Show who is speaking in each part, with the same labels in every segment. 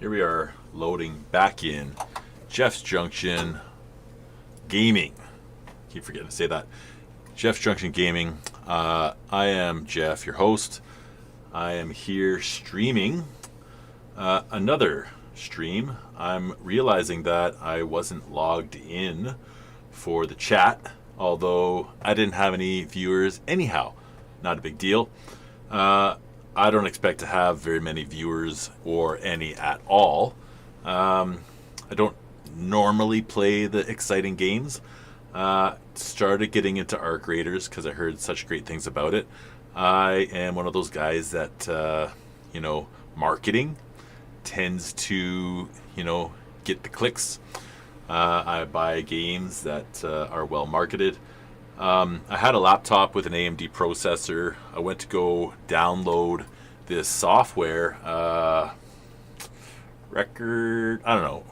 Speaker 1: Here we are loading back in Jeff's Junction Gaming. Keep forgetting to say that. Jeff's Junction Gaming. I am Jeff, your host. I am here streaming another stream. I'm realizing that I wasn't logged in for the chat, although I didn't have any viewers anyhow. Not a big deal. I don't expect to have very many viewers or any at all. I don't normally play the exciting games. Started getting into Arc Raiders because I heard such great things about it. I am one of those guys that, marketing tends to, get the clicks. I buy games that are well marketed. I had a laptop with an AMD processor. I went to go download this software. I don't know.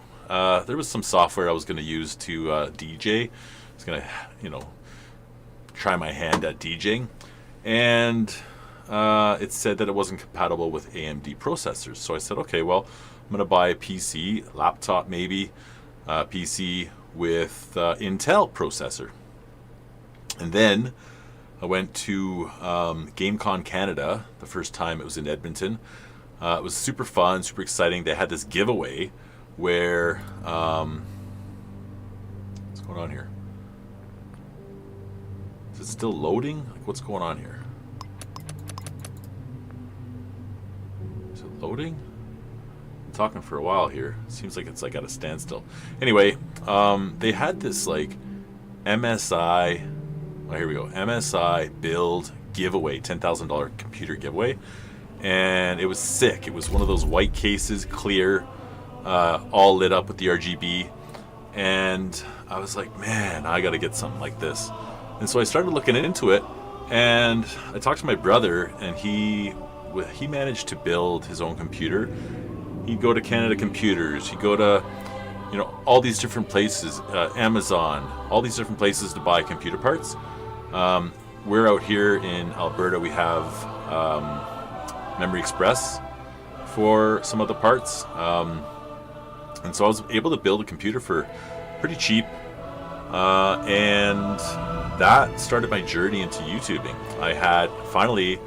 Speaker 1: There was some software I was going to use to DJ. I was going to, try my hand at DJing. And it said that it wasn't compatible with AMD processors. So I said, okay, well, I'm going to buy a PC, laptop maybe, PC with Intel processor. And then I went to GameCon Canada the first time. It was in Edmonton. It was super fun, super exciting. They had this giveaway where what's going on here? Is it still loading? Like, what's going on here? Is it loading? I'm talking for a while here. Seems like it's like at a standstill. Anyway, they had this like MSI. Oh, here we go. MSI build giveaway, $10,000 computer giveaway, and it was sick. It was one of those white cases, clear, all lit up with the RGB, and I was like, man, I got to get something like this. And so I started looking into it, and I talked to my brother, and he managed to build his own computer. He'd go to Canada Computers. He'd go to all these different places, Amazon, all these different places to buy computer parts. We're out here in Alberta. We have Memory Express for some of the parts. And so I was able to build a computer for pretty cheap. And that started my journey into YouTubing. I had finally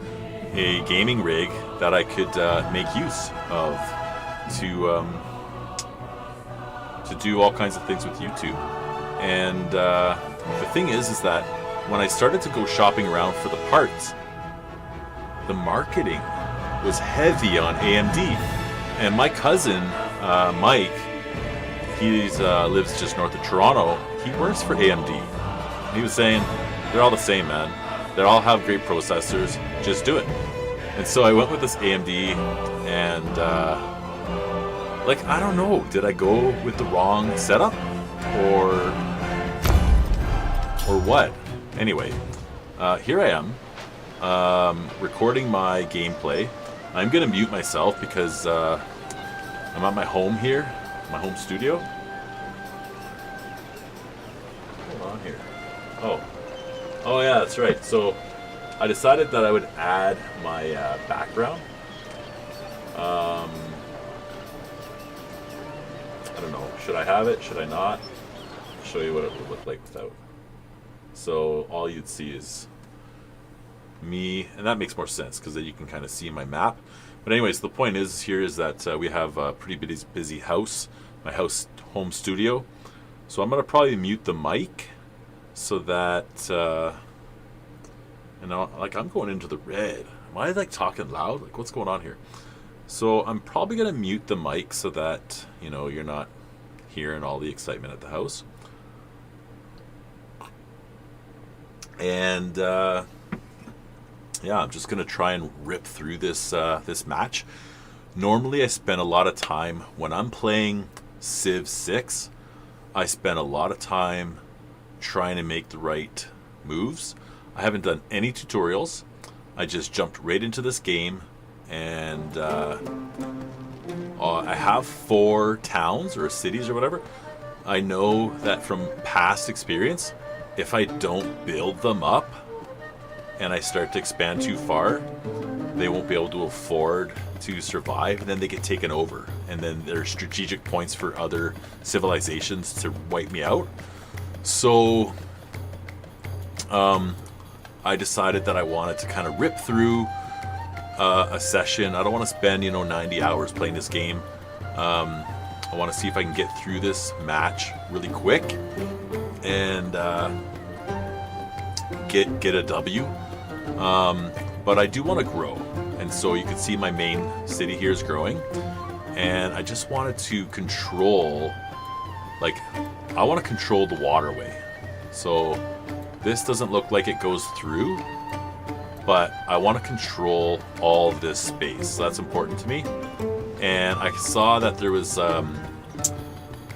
Speaker 1: a gaming rig that I could make use of to do all kinds of things with YouTube. And the thing is that when I started to go shopping around for the parts, the marketing was heavy on AMD. And my cousin, Mike, he lives just north of Toronto. He works for AMD. He was saying, they're all the same, man. They all have great processors. Just do it. And so I went with this AMD, and I don't know, did I go with the wrong setup or what? Anyway, here I am, recording my gameplay. I'm gonna mute myself because I'm at my home here, my home studio. Hold on here. Oh yeah, that's right. So I decided that I would add my background. I don't know. Should I have it? Should I not? I'll show you what it would look like without. So all you'd see is me, and that makes more sense because then you can kind of see my map. But anyways, the point is here is that we have a pretty busy house, my home studio. So I'm gonna probably mute the mic so that I'm going into the red. Am I talking loud? Like, what's going on here? So I'm probably gonna mute the mic so that you're not hearing all the excitement at the house. And I'm just gonna try and rip through this match. Normally I spend a lot of time when I'm playing Civ VI. I spend a lot of time trying to make the right moves. I haven't done any tutorials. I just jumped right into this game, and I have 4 towns or cities or whatever. I know that from past experience, if I don't build them up and I start to expand too far, they won't be able to afford to survive, and then they get taken over, and then there's strategic points for other civilizations to wipe me out. So I decided that I wanted to kind of rip through a session. I don't want to spend 90 hours playing this game. I want to see if I can get through this match really quick and get a W. But I do want to grow, and so you can see my main city here is growing, and I just wanted to control, I want to control the waterway. So this doesn't look like it goes through, but I want to control all of this space, so that's important to me. And I saw that there was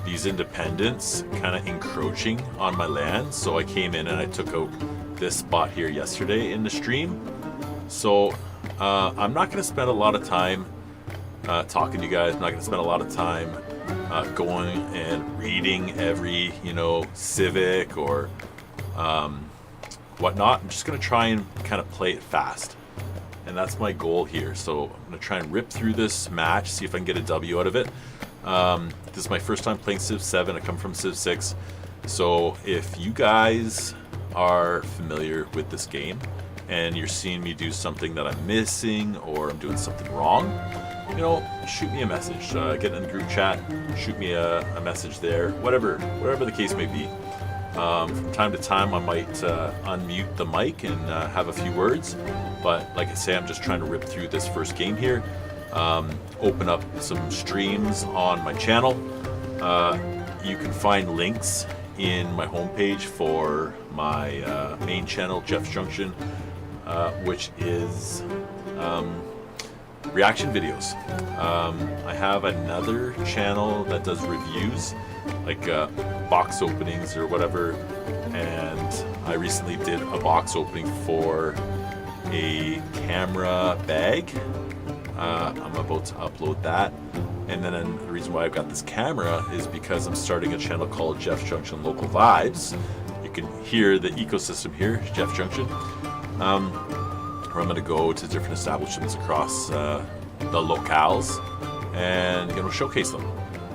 Speaker 1: these independents kind of encroaching on my land, so I came in and I took out this spot here yesterday in the stream. So I'm not going to spend a lot of time talking to you guys. I'm not going to spend a lot of time going and reading every civic or whatnot. I'm just going to try and kind of play it fast, and that's my goal here. So I'm going to try and rip through this match, see if I can get a W out of it. This is my first time playing Civ 7. I come from Civ 6. So if you guys are familiar with this game and you're seeing me do something that I'm missing or I'm doing something wrong, shoot me a message. Get in the group chat, shoot me a message there, whatever the case may be. From time to time I might unmute the mic and have a few words, but like I say, I'm just trying to rip through this first game here, open up some streams on my channel. You can find links in my homepage for my main channel, Jeff's Junction, which is reaction videos. I have another channel that does reviews, like box openings or whatever, and I recently did a box opening for a camera bag. I'm about to upload that, and then the reason why I've got this camera is because I'm starting a channel called Jeff's Junction Local Vibes. You can hear the ecosystem here, Jeff Junction, where I'm going to go to different establishments across the locales and showcase them.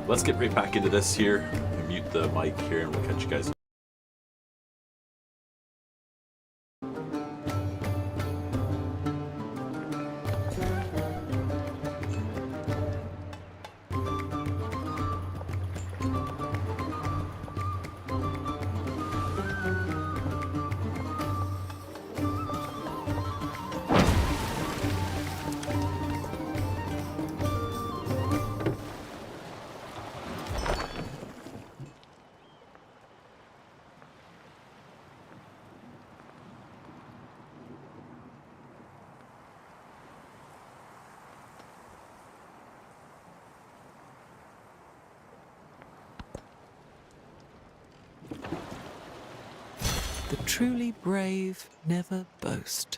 Speaker 1: Let's get right back into this here. Mute the mic here and we'll catch you guys.
Speaker 2: The truly brave never boast.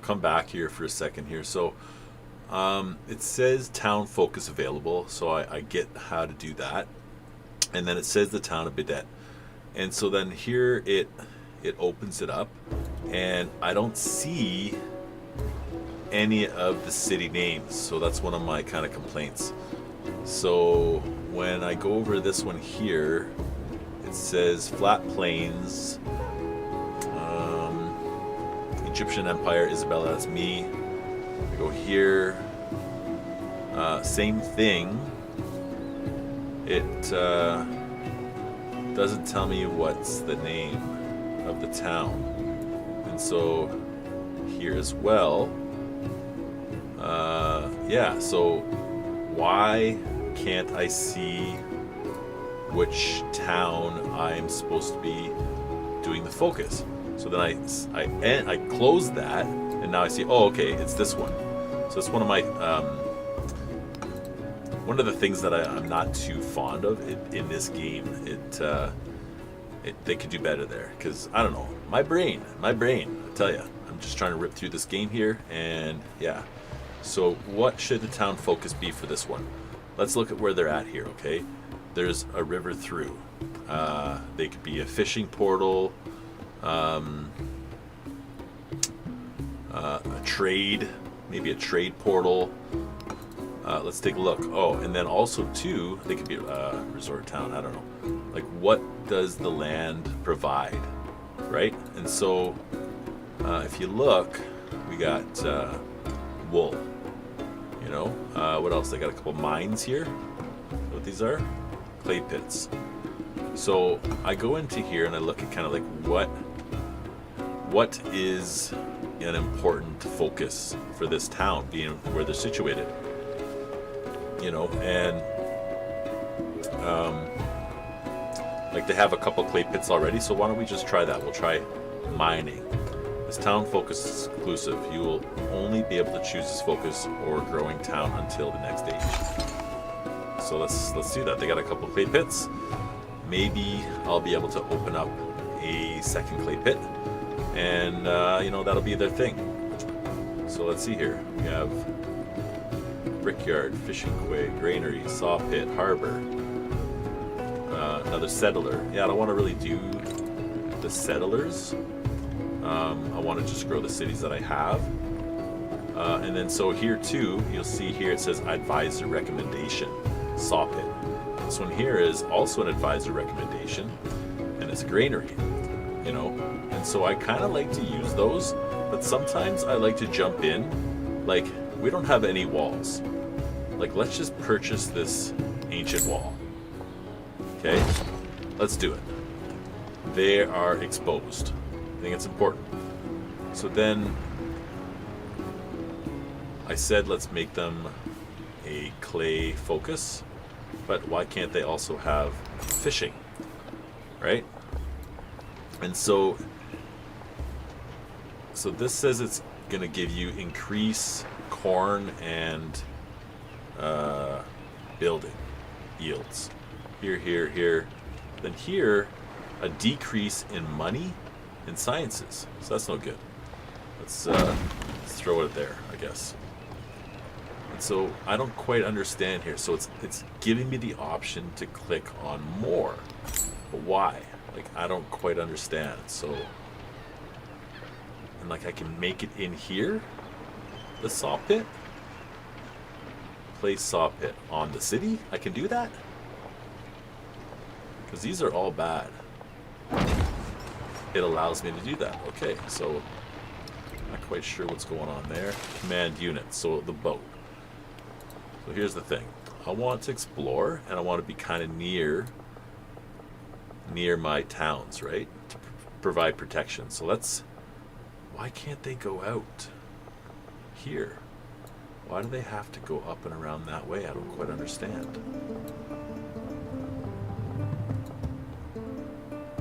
Speaker 1: come back here for a second here. So it says town focus available, so I get how to do that. And then it says the town of Bidet. And so then here it opens it up, and I don't see any of the city names. So that's one of my kind of complaints. So when I go over this one here, it says Flat Plains, Egyptian Empire, Isabella, that's me. I go here, same thing. It doesn't tell me what's the name of the town. And so here as well, yeah, so why can't I see which town I'm supposed to be doing the focus? So then I close that, and now I see, oh, okay, it's this one. So it's one of my one of the things that I'm not too fond of in this game. They could do better there, because I don't know, my brain, I tell you, I'm just trying to rip through this game here, and yeah. So what should the town focus be for this one? Let's look at where they're at here, okay? There's a river through. They could be a fishing portal, a trade, maybe a trade portal. Let's take a look. Oh, and then also too, they could be a resort town. I don't know. Like, what does the land provide, right? And so, if you look, we got wool. You know, what else? They got a couple mines here. What these are? Clay pits. So I go into here and I look at kind of like what is an important focus for this town, being where they're situated. You know, and like they have a couple clay pits already, so why don't we just try that? We'll try mining. This town focus is exclusive. You will only be able to choose this focus or growing town until the next age. So let's do that. They got a couple clay pits. Maybe I'll be able to open up a second clay pit, and you know, that'll be their thing. So let's see here. We have brickyard, fishing quay, granary, saw pit, harbor, another settler. Yeah, I don't want to really do the settlers. I want to just grow the cities that I have. And then so here too, you'll see here it says advisor recommendation, saw pit. This one here is also an advisor recommendation, and it's a granary, you know. And so I kind of like to use those, but sometimes I like to jump in, like, we don't have any walls. Like, let's just purchase this ancient wall. Okay, let's do it. They are exposed. I think it's important. So then I said let's make them a clay focus, but why can't they also have fishing, right? And so this says it's gonna give you increase corn and building yields. Here. Then here, a decrease in money and sciences. So that's no good. Let's throw it there, I guess. And so I don't quite understand here. So it's giving me the option to click on more. But why? Like, I don't quite understand. So, and like, I can make it in here, the saw pit. Place saw pit on the city. I can do that? Because these are all bad. It allows me to do that. Okay, so not quite sure what's going on there. Command unit, so the boat. So here's the thing. I want to explore, and I want to be kind of near my towns, right? To provide protection. So why can't they go out here? Why do they have to go up and around that way? I don't quite understand.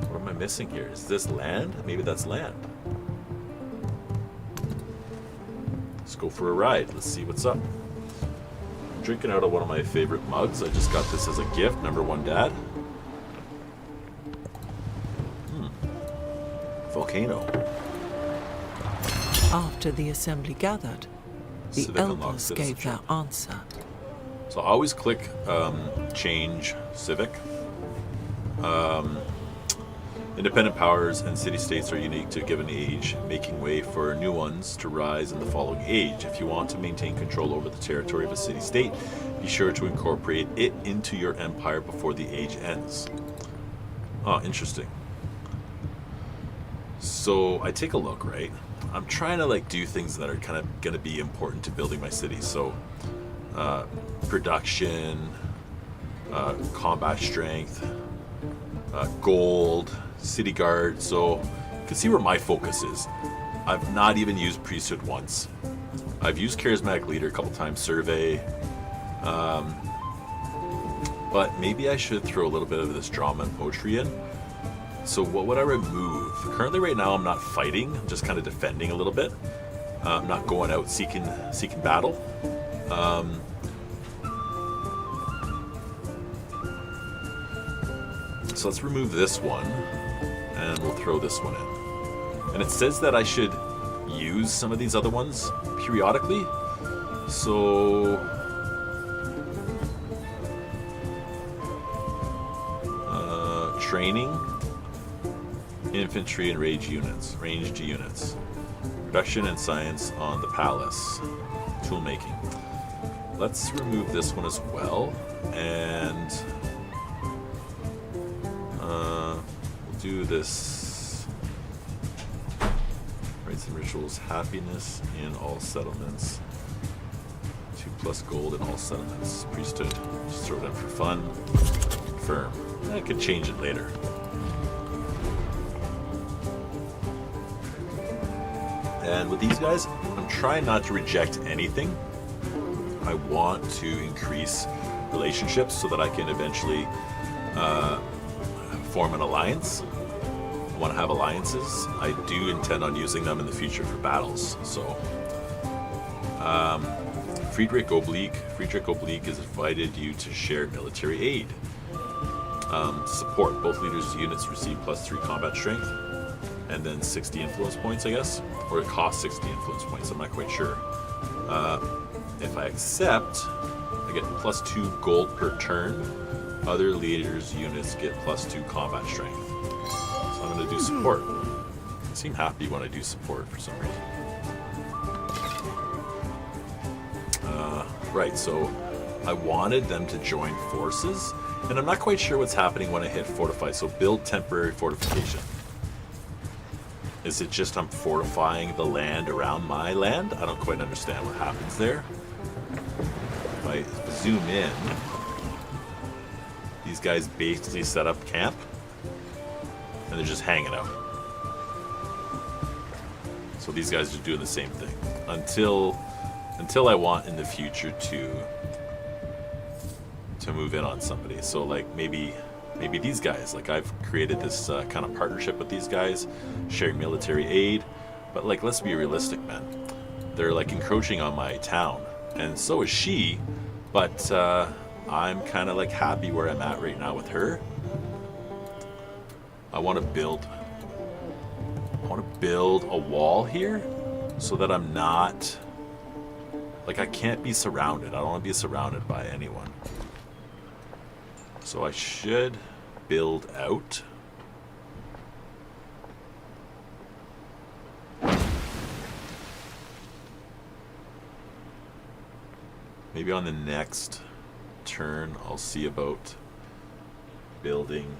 Speaker 1: What am I missing here? Is this land? Maybe that's land. Let's go for a ride. Let's see what's up. I'm drinking out of one of my favorite mugs. I just got this as a gift. Number one dad. Volcano.
Speaker 2: After the assembly gathered, the
Speaker 1: Civic unlocked
Speaker 2: elders gave their
Speaker 1: citizenship.
Speaker 2: answer.
Speaker 1: So I always click change civic. Independent powers and city-states are unique to a given age, making way for new ones to rise in the following age. If you want to maintain control over the territory of a city-state, be sure to incorporate it into your empire before the age ends. Oh, interesting. So I take a look, right? I'm trying to like do things that are kind of going to be important to building my city. So production, combat strength, gold, city guard. So you can see where my focus is. I've not even used priesthood once. I've used charismatic leader a couple times, survey. But maybe I should throw a little bit of this drama and poetry in. So what would I remove? Currently right now I'm not fighting, I'm just kind of defending a little bit. I'm not going out seeking battle. So let's remove this one, and we'll throw this one in. And it says that I should use some of these other ones periodically. So training, infantry and ranged units, production and science on the palace, tool making. Let's remove this one as well, and we'll do this. Rites and rituals, happiness in all settlements, 2+ gold in all settlements, priesthood, just throw it in for fun. Confirm. I could change it later. And with these guys, I'm trying not to reject anything. I want to increase relationships so that I can eventually form an alliance. I want to have alliances. I do intend on using them in the future for battles. So, Friedrich Oblique has invited you to share military aid. Support. Both leaders' units receive +3 combat strength, and then 60 influence points, I guess, or it costs 60 influence points. I'm not quite sure. If I accept, I get +2 gold per turn. Other leaders' units get +2 combat strength. So I'm going to do support. I seem happy when I do support for some reason. Right, so I wanted them to join forces, and I'm not quite sure what's happening when I hit fortify. So build temporary fortification. Is it just I'm fortifying the land around my land? I don't quite understand what happens there. If I zoom in, these guys basically set up camp, and they're just hanging out. So these guys are doing the same thing until I want in the future to move in on somebody. So like maybe these guys, like I've created this kind of partnership with these guys, sharing military aid, but like let's be realistic, man. They're like encroaching on my town, and so is she, but I'm kind of like happy where I'm at right now with her. I want to build a wall here so that I'm not, like, I can't be surrounded. I don't want to be surrounded by anyone. So I should build out. Maybe on the next turn I'll see about building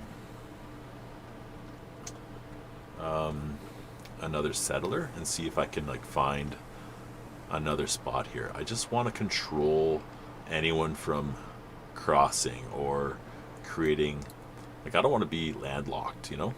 Speaker 1: another settler and see if I can like find another spot here. I just want to control anyone from crossing or creating, like I don't want to be landlocked, you know?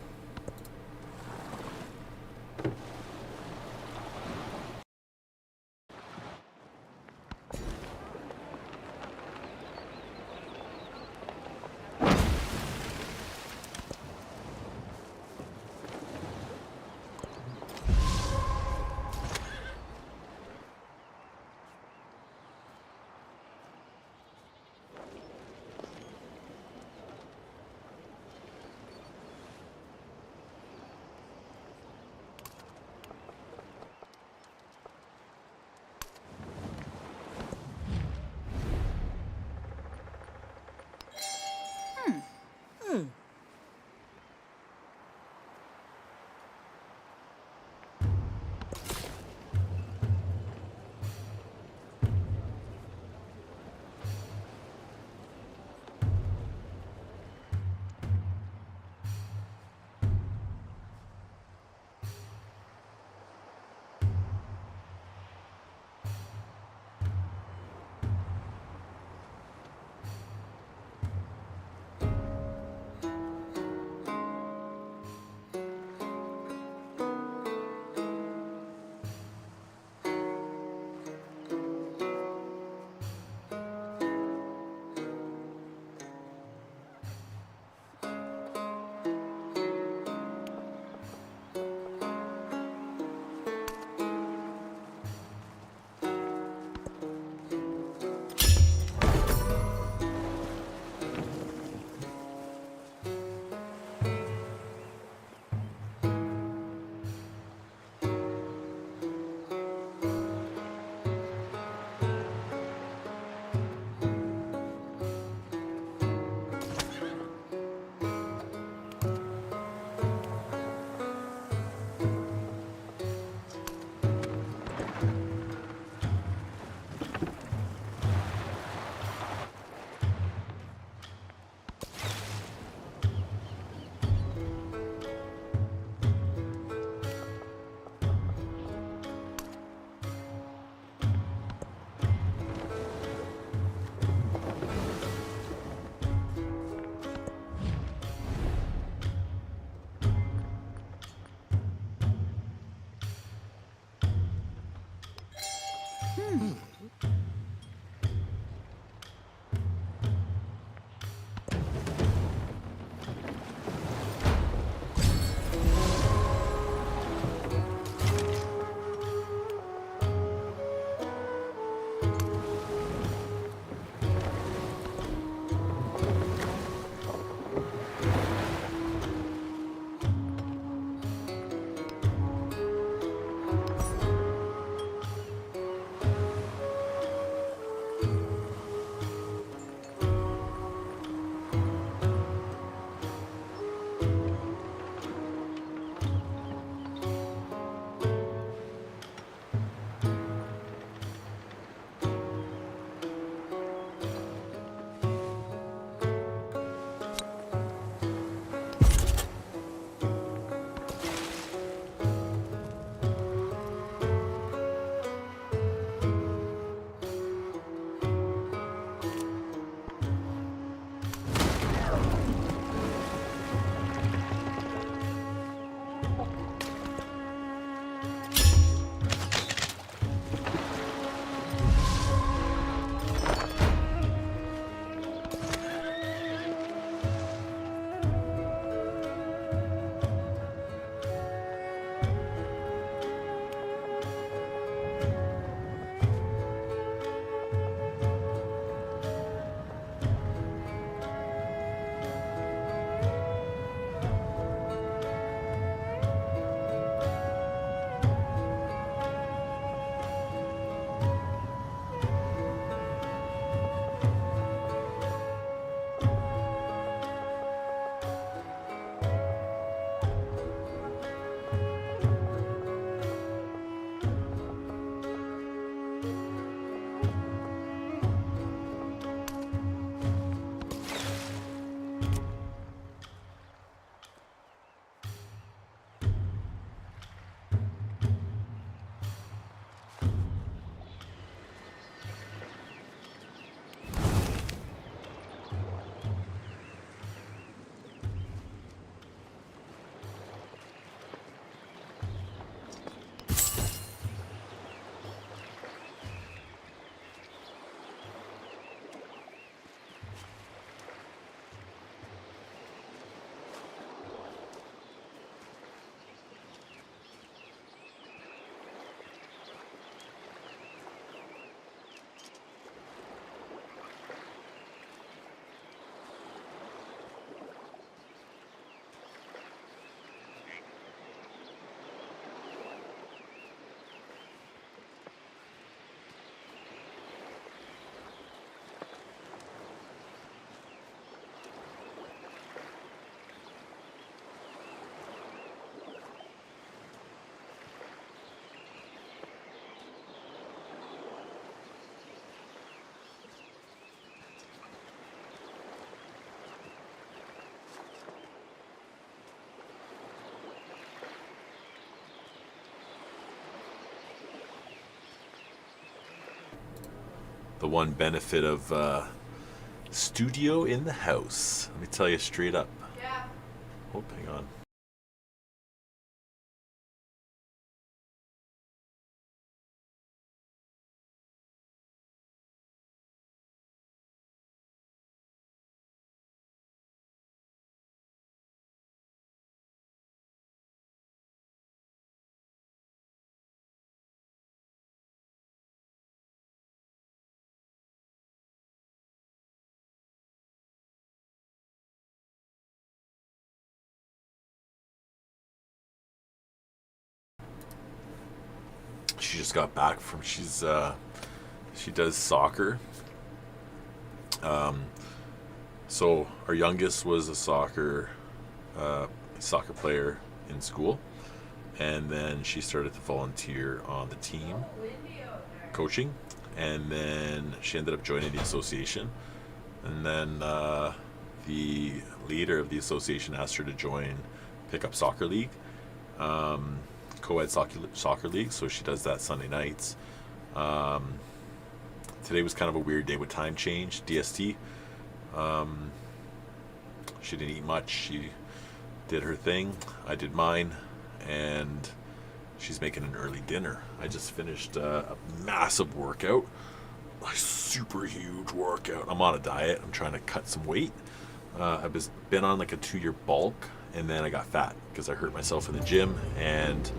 Speaker 1: The one benefit of studio in the house. Let me tell you straight up.
Speaker 3: Yeah.
Speaker 1: Oh, hang on. She just got back from she does soccer. So our youngest was a soccer player in school, and then she started to volunteer on the team coaching, and then she ended up joining the association, and then the leader of the association asked her to join pickup soccer league, co-ed soccer league, so she does that Sunday nights. Today was kind of a weird day with time change, DST. She didn't eat much. She did her thing, I did mine, and she's making an early dinner. I just finished a massive workout, a super huge workout. I'm on a diet. I'm trying to cut some weight. I've been on like a 2-year bulk, and then I got fat because I hurt myself in the gym, and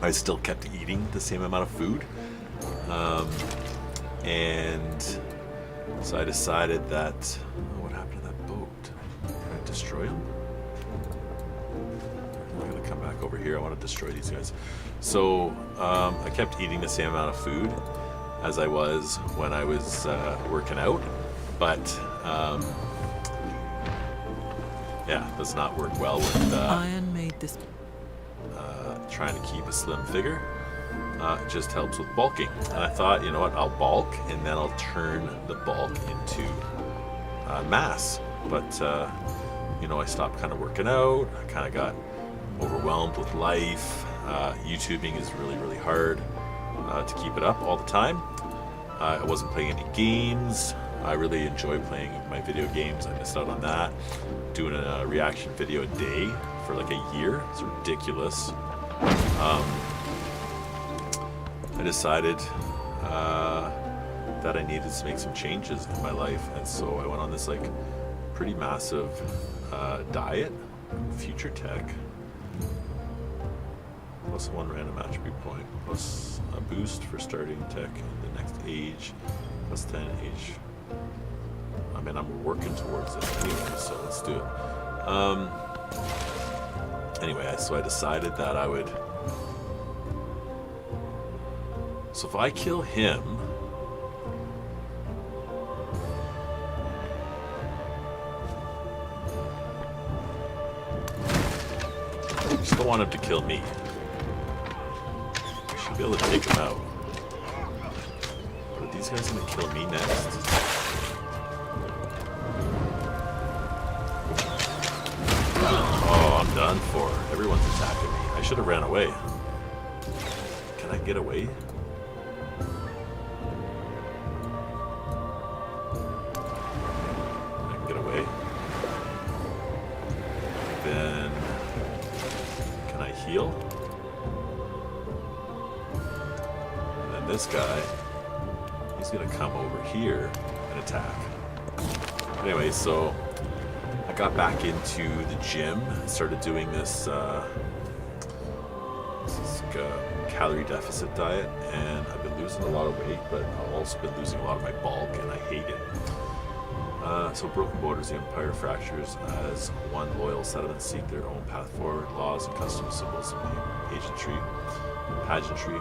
Speaker 1: I still kept eating the same amount of food. And so I decided that, what happened to that boat? Did I destroy him? I'm going to come back over here. I want to destroy these guys. So I kept eating the same amount of food as I was when I was working out. But yeah, does not work well with
Speaker 2: Iron made this.
Speaker 1: trying to keep a slim figure. It just helps with bulking. And I thought, you know what, I'll bulk and then I'll turn the bulk into mass. But, you know, I stopped kind of working out. I kind of got overwhelmed with life. YouTubing is really, really hard to keep it up all the time. I wasn't playing any games. I really enjoy playing my video games. I missed out on that. Doing a reaction video a day for like a year. It's ridiculous. I decided that I needed to make some changes in my life, and so I went on this like pretty massive diet. Future tech, plus 1 random attribute point, plus a boost for starting tech in the next age, plus 10 age. I mean, I'm working towards it anyway, so let's do it. Anyway, so I decided that I would. So if I kill him, I just don't want him to kill me. I should be able to take him out. But are these guys gonna kill me next? Oh, I'm done for. Everyone's attacking me. I should have ran away. Can I get away? Then, can I heal? And then this guy, he's gonna come over here and attack. Anyway, so I got back into the gym. I started doing this, calorie deficit diet, and I've been losing a lot of weight, but I've also been losing a lot of my bulk, and I hate it. So broken borders, the empire fractures as one loyal settlement seek their own path forward. Laws and customs, symbols of pageantry.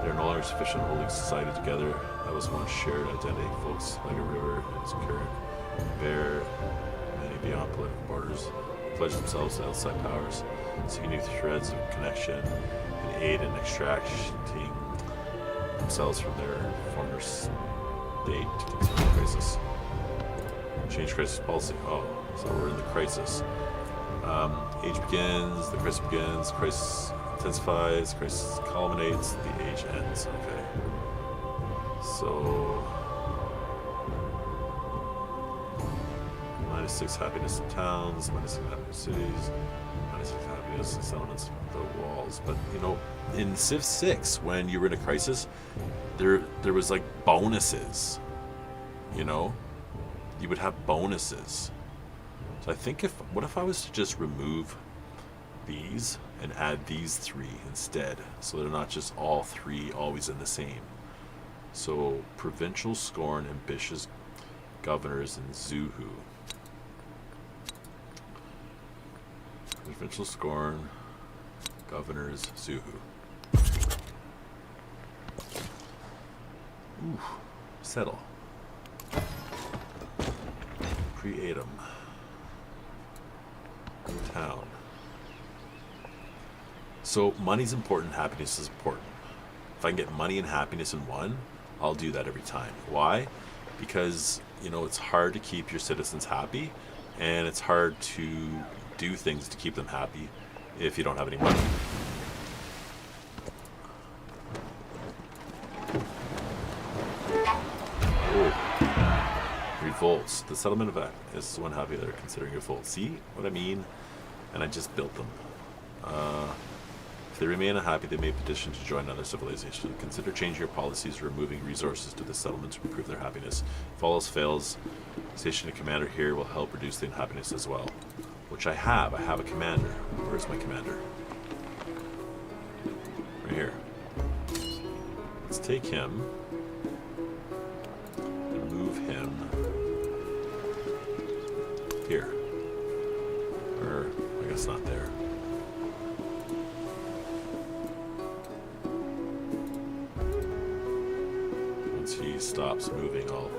Speaker 1: They are no longer sufficient holding society together. That was once shared identity. Folks like a river and its current bear many beyond political borders. Pledge themselves to outside powers, seeking new threads of connection and aid in extracting themselves from their former state to continue crisis. Change crisis policy. Oh, so we're in the crisis. Age begins, the crisis begins, crisis intensifies, crisis culminates, the age ends. Okay. So -6 happiness in towns, -6 happiness in cities, -6 happiness in settlements, the walls. But you know, in Civ VI, when you were in a crisis, there was like bonuses. You know? You would have bonuses. So I think what if I was to just remove these and add these 3 instead, so they're not just all 3 always in the same. So provincial scorn, ambitious governors, and Zuhu. Provincial scorn, governors, Zuhu. Ooh, settle. Create them. Town. So money's important, happiness is important. If I can get money and happiness in one, I'll do that every time. Why? Because, you know, it's hard to keep your citizens happy, and it's hard to do things to keep them happy if you don't have any money. Revolts. The settlement of is one happy they're considering revolt. See what I mean? And I just built them. If they remain unhappy, they may petition to join another civilization. Consider changing your policies or removing resources to the settlement to improve their happiness. If all else fails, station a commander here will help reduce the unhappiness as well. Which I have. I have a commander. Where's my commander? Right here. Let's take him and move him here. Or, I guess not there. Once he stops moving, I'll...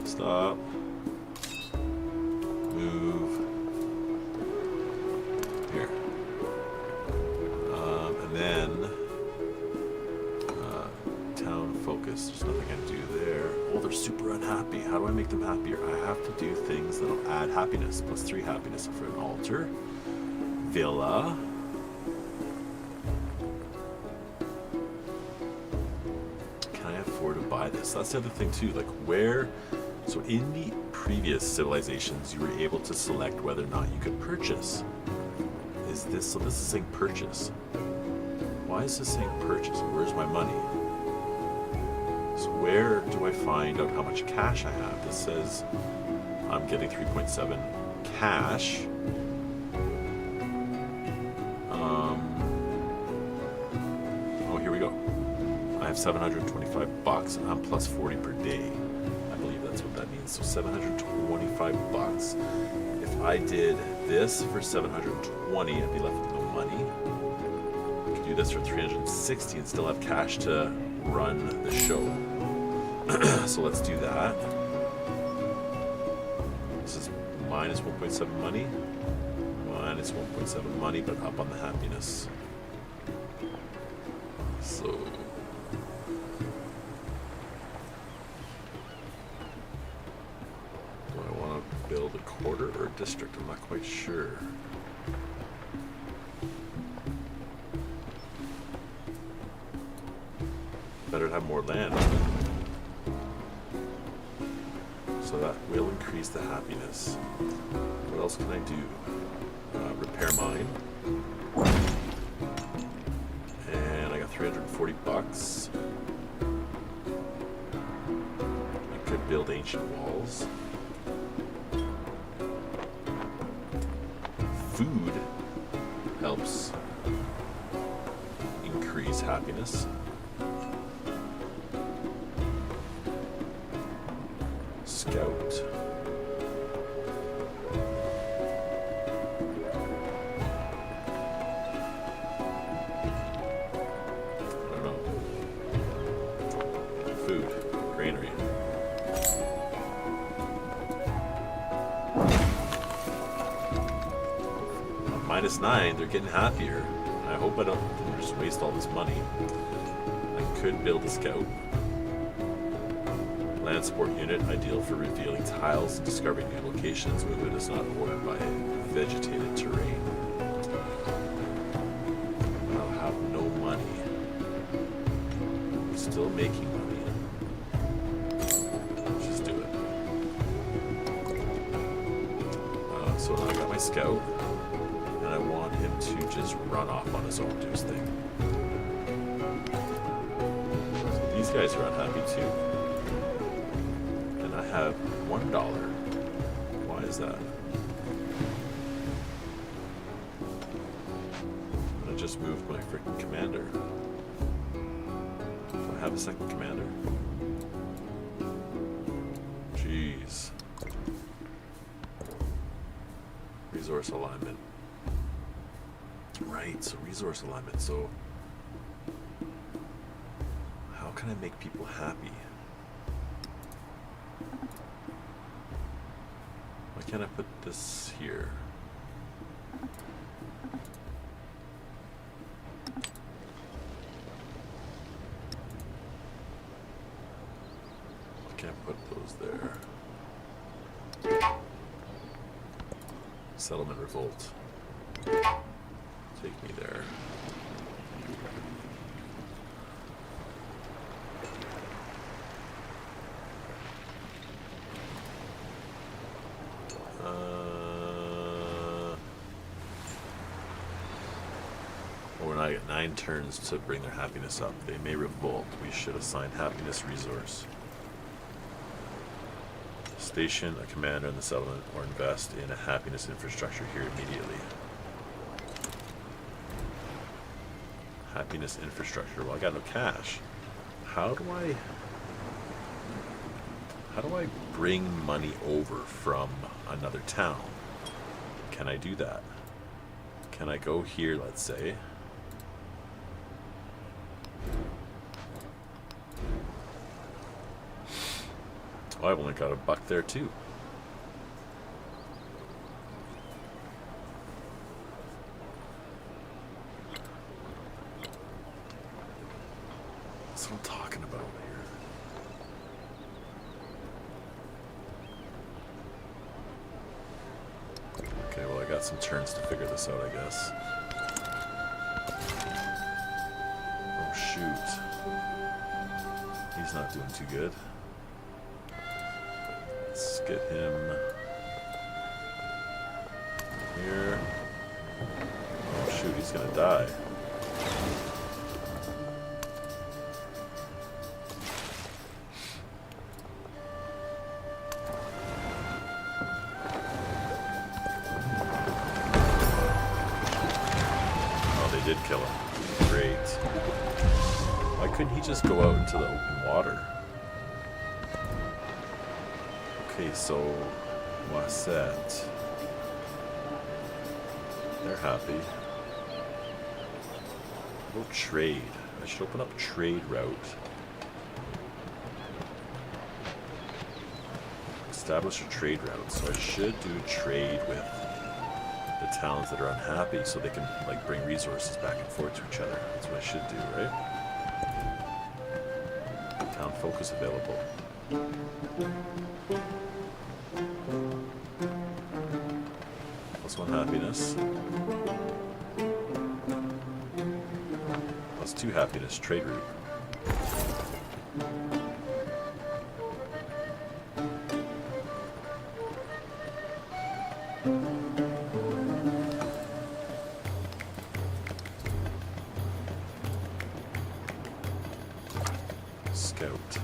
Speaker 1: stop. Move. Here. And then... town focus. There's nothing I can do there. Oh, they're super unhappy. How do I make them happier? I have to do things that'll add happiness. +3 happiness for an altar. Villa. Can I afford to buy this? That's the other thing too. Like where... So in the previous civilizations, you were able to select whether or not you could purchase. Is this... So this is saying purchase. Why is this saying purchase? Where's my money? So where do I find out how much cash I have? This says I'm getting 3.7 cash. Oh, here we go. I have 725 bucks and I'm plus 40 per day. I believe that's what that means. So 725 bucks. If I did this for 720, I'd be left with no money. I could do this for 360 and still have cash to run the show. So let's do that. This is minus 1.7 money. Minus 1.7 money, but up on the happiness. So... do I want to build a quarter or a district? I'm not quite sure. Better to have more land. So that will increase the happiness. What else can I do? Repair mine. And I got 340 bucks. I could build ancient walls. Food helps increase happiness. Scout. I don't know. Food. Granary. -9, they're getting happier. I hope I don't just waste all this money. I could build a scout. Land support unit, ideal for revealing tiles and discovering new locations. Movement is not ordered by vegetated terrain. I'll have no money. I'm still making money. Let's just do it. So now I got my scout, and I want him to just run off on his own, do his thing. So these guys are unhappy too. I have $1. Why is that? I just moved my freaking commander. Do I have a second commander? Jeez. Resource alignment. Right, so resource alignment. So how can I make people happy? Why can't I put this here? Why can't I put those there? Settlement revolt. Take me there. Oh, and I get 9 turns to bring their happiness up. They may revolt. We should assign happiness resource. Station a commander in the settlement or invest in a happiness infrastructure here immediately. Happiness infrastructure. Well, I got no cash. How do I bring money over from another town? Can I do that? Can I go here, let's say? Oh, I've only got a buck there too. That's what I'm talking about here. Okay, well I got some turns to figure this out, I guess. Oh shoot. He's not doing too good. Let's get him here. Oh shoot, he's gonna die. Oh, they did kill him. Great. Why couldn't he just go out into the open water? Okay, so Wasset, they're happy. We'll trade. I should open up a trade route. Establish a trade route. So I should do trade with the towns that are unhappy so they can like bring resources back and forth to each other. That's what I should do, right? Town focus available. +1 happiness. +2 happiness, trade route. Scout.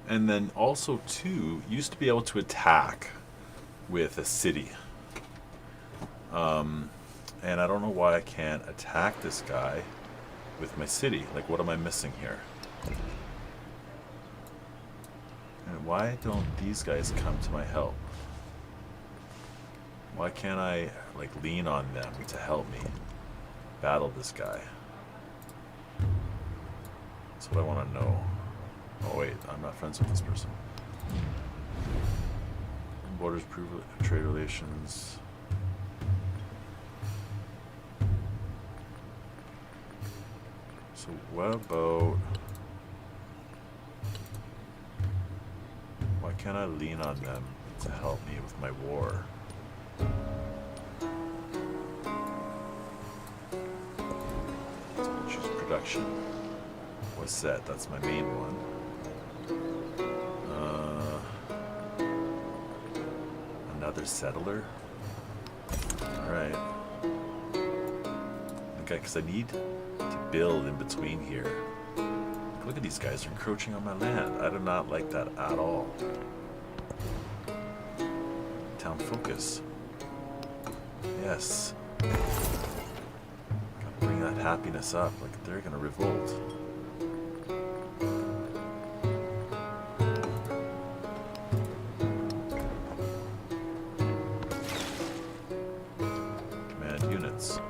Speaker 1: And then also, too, used to be able to attack with a city. And I don't know why I can't attack this guy with my city. Like, what am I missing here? And why don't these guys come to my help? Why can't I, like, lean on them to help me battle this guy? That's what I want to know. Oh, wait, I'm not friends with this person. Borders, trade relations. So what about... Why can't I lean on them to help me with my war? So I'll choose production. Was set, that's my main one. Another settler? Alright. Okay, because I need to build in between here. Look at these guys, they're encroaching on my land. I do not like that at all. Town focus. Yes. Gotta bring that happiness up, like they're gonna revolt. Command units.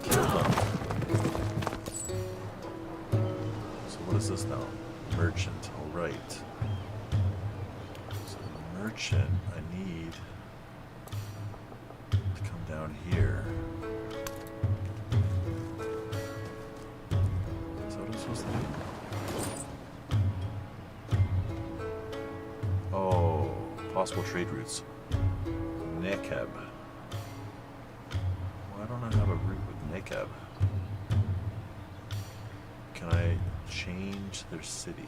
Speaker 1: Kill them. So what is this now? Merchant, alright. So the merchant, I need to come down here. So what am I supposed to do? Oh, possible trade routes. Nekeb. Why don't I have a route with Nekeb? Can I change their city?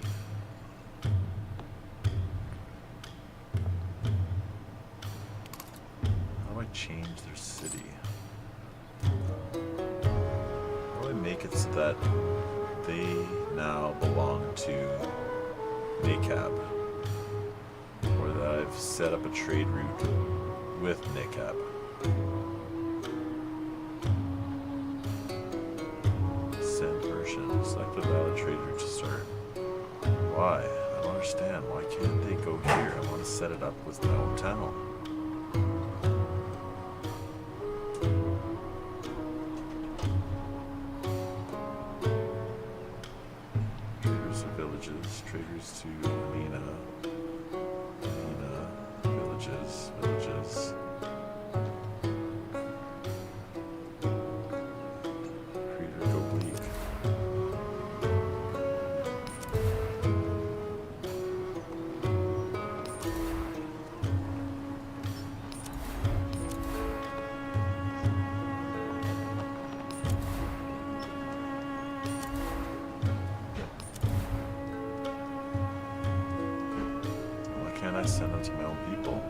Speaker 1: How do I change their city? How do I make it so that they now belong to Nekeb? Or that I've set up a trade route with Nekeb? Send version. Select a valid trade route to start. Why? I don't understand. Why can't they go here? I want to set it up with my hometown. Traders to villages. Traders to Mina. Mina. Villages. Villages. Creator go bleak. Why can't I send them to my own people?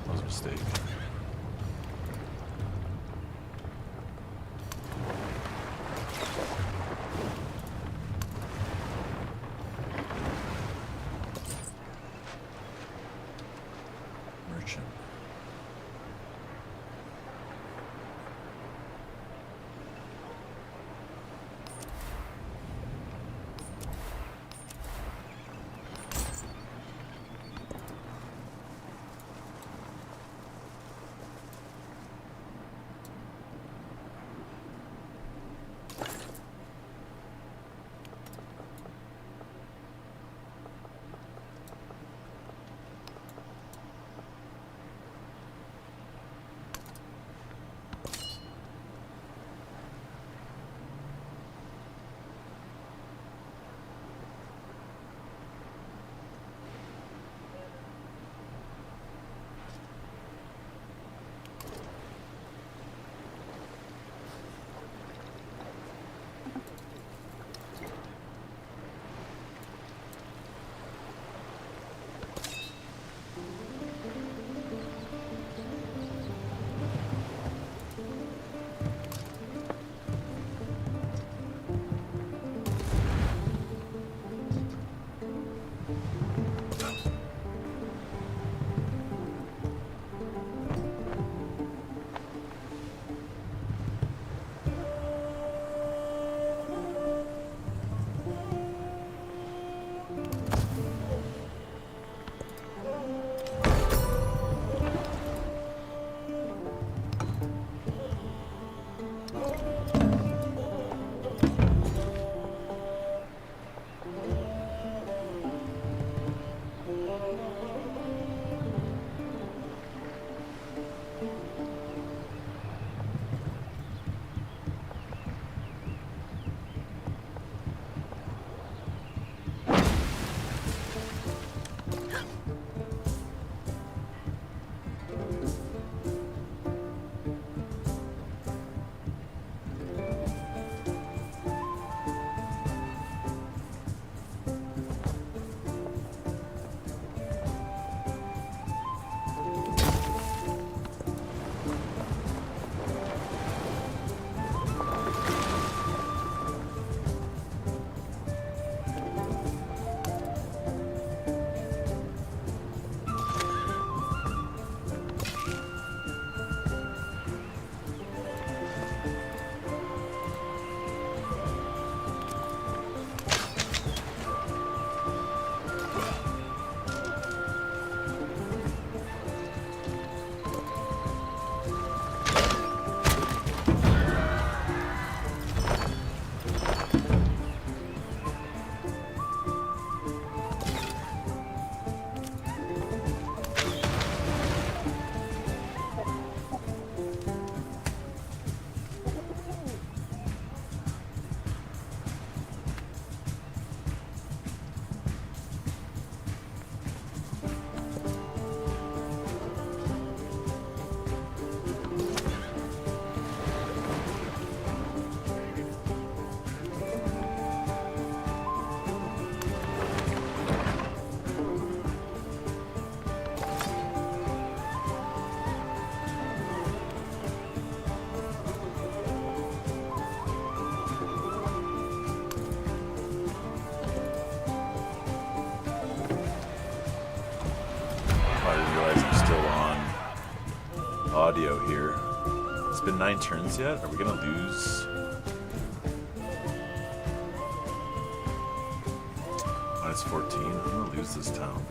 Speaker 1: That was a mistake. Merchant. audio here. It's been 9 turns yet. Are we gonna lose? Minus 14. I'm gonna lose this town.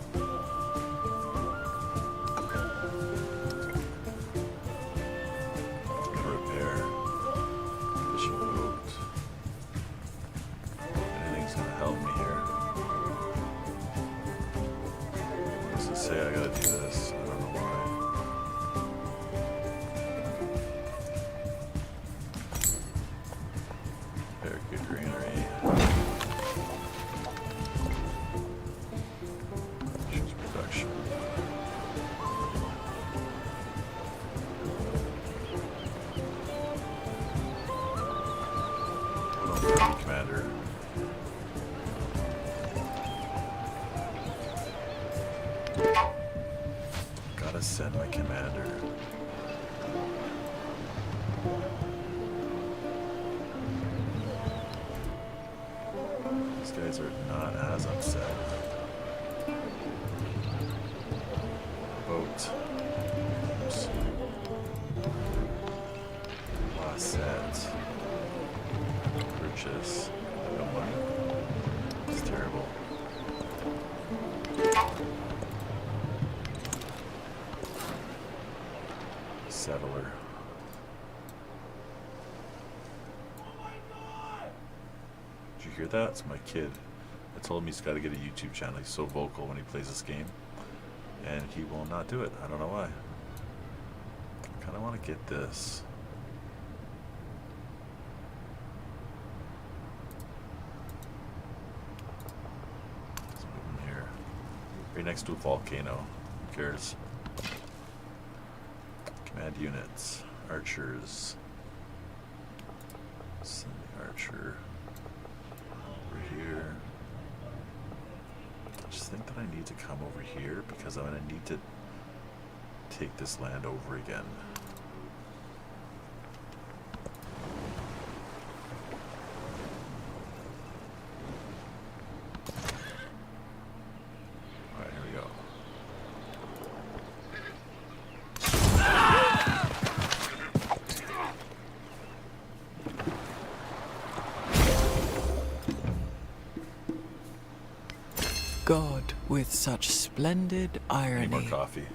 Speaker 1: Say I gotta do this. I don't know why. Very good greenery. Choose production. Commander. Gotta send my commander. These guys are not as upset. Boat. Oops. Last set. Purchase. No money. It's terrible. Settler. Did you hear that? It's my kid. I told him he's got to get a YouTube channel. He's so vocal when he plays this game. And he will not do it. I don't know why. I kind of want to get this. Let's move him here. Right next to a volcano. Who cares? Command units, archers. Send the archer over here. I just think that I need to come over here because I'm going to need to take this land over again. Alright, here we go.
Speaker 2: God, with such splendid
Speaker 1: Need
Speaker 2: irony,
Speaker 1: more coffee.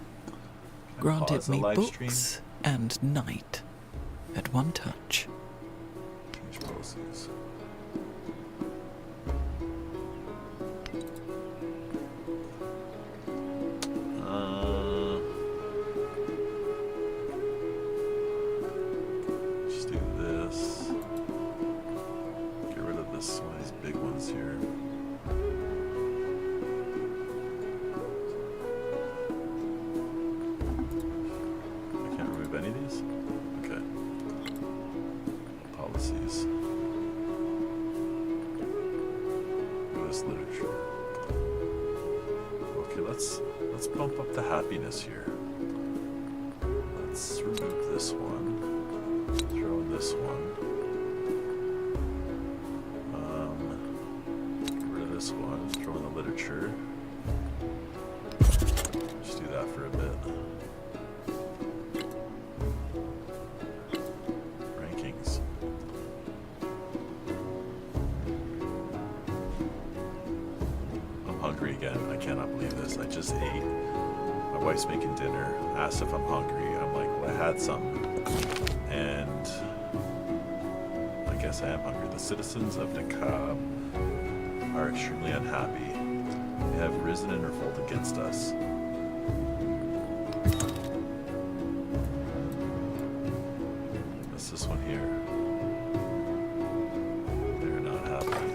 Speaker 2: granted
Speaker 1: Pause the
Speaker 2: me
Speaker 1: live
Speaker 2: books
Speaker 1: stream.
Speaker 2: and night at one touch.
Speaker 1: Change policies. Just do this. Get rid of this one of these big ones here. I can't remove any of these? Okay. Policies. U.S. literature. Okay, let's bump up the happiness here. Let's remove this one. Throw in this one. Get rid of this one. Throw in the literature. Just do that for a bit. Rankings. I'm hungry again. I cannot believe this. I just ate. My wife's making dinner. Asked if I'm hungry. I'm like, well, I had some. And I guess I am hungry. The citizens of Nakab are extremely unhappy. They have risen in revolt against us. That's this one here. They're not happy.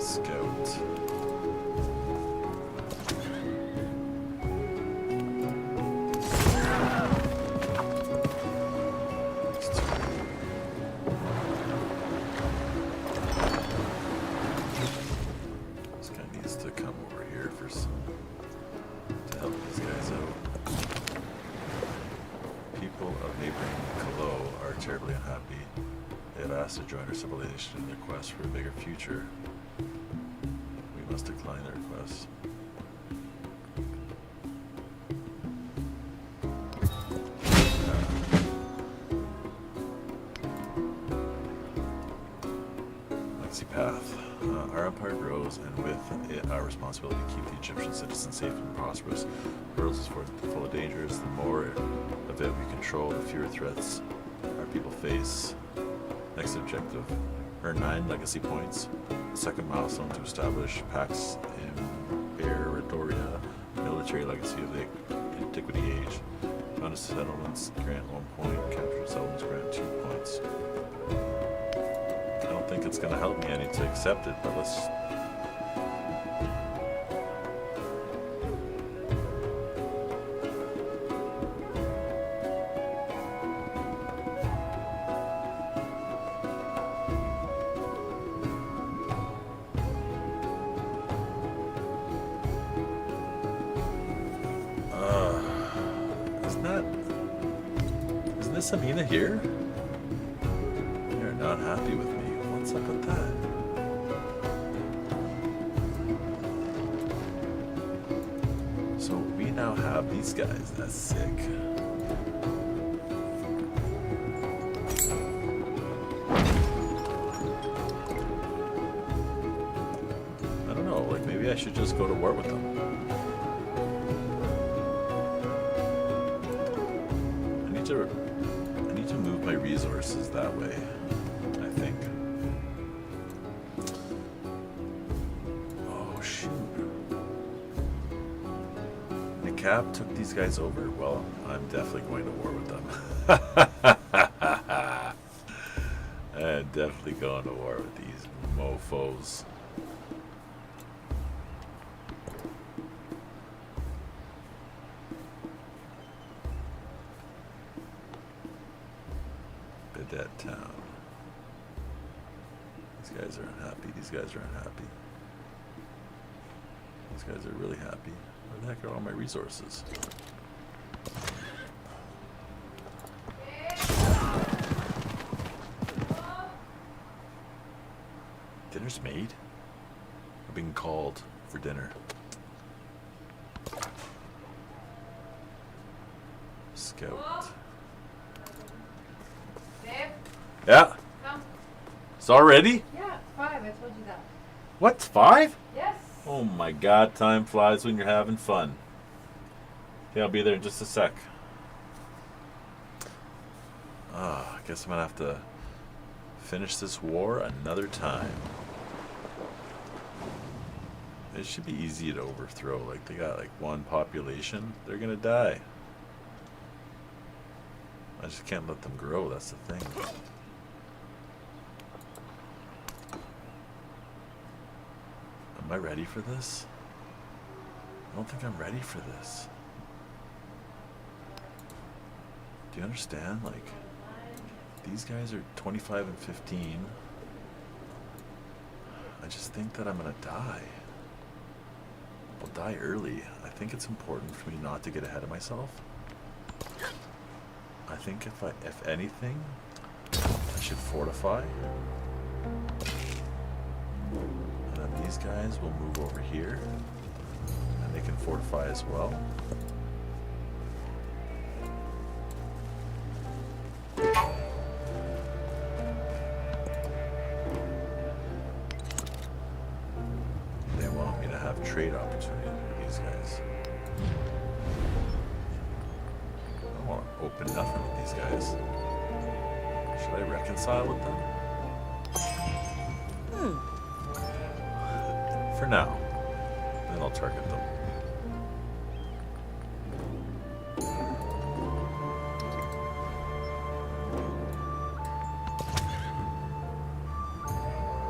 Speaker 1: Scout. This guy needs to come over here for some to help these guys out. People of neighboring Kalo are terribly unhappy. They have asked to join our civilization in their quest for a bigger future. We must decline their request. goes, and with it our responsibility to keep the Egyptian citizens safe and prosperous. The world is full of dangers. The more of it we control, the fewer threats our people face. Next objective, earn 9 legacy points. The second milestone to establish Pax Imperatoria, military legacy of the Antiquity Age. Founded settlements grant 1 point, captured settlements grant 2 points. I don't think it's going to help me. I need to accept it, but let's... Isn't this Amina here? You're not happy with me. What's up with that? So we now have these guys. That's sick. I don't know, like maybe I should just go to war with them. I need to move my resources that way, I think. Oh shoot. Nicab took these guys over? Well, I'm definitely going to war with them. I'm definitely going to war with these mofos. That town. These guys are unhappy. These guys are unhappy. These guys are really happy. Where the heck are all my resources? Dinner's made? I'm being called for dinner. Scout. Yeah.
Speaker 3: Come.
Speaker 1: It's already?
Speaker 3: Yeah, 5. I told you that.
Speaker 1: What? 5?
Speaker 3: Yes.
Speaker 1: Oh my god, time flies when you're having fun. Okay, I'll be there in just a sec. I guess I'm gonna have to finish this war another time. It should be easy to overthrow. Like, they got like 1 population. They're gonna die. I just can't let them grow, that's the thing. Am I ready for this? I don't think I'm ready for this. Do you understand? Like, these guys are 25 and 15. I just think that I'm gonna die. I'll die early. I think it's important for me not to get ahead of myself. I think if anything, I should fortify. And then these guys will move over here. And they can fortify as well. They want me to have trade opportunities with these guys. I don't want to open nothing with these guys. Should I reconcile with them? For now. Then I'll target them.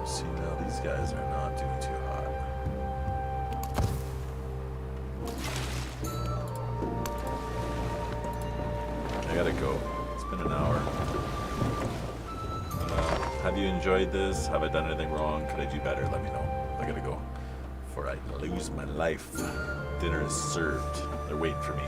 Speaker 1: See, now these guys are not doing too hot. I gotta go. It's been an hour. Have you enjoyed this? Have I done anything wrong? Could I do better? Let me know. I gotta go before I lose my life. Dinner is served. They're waiting for me.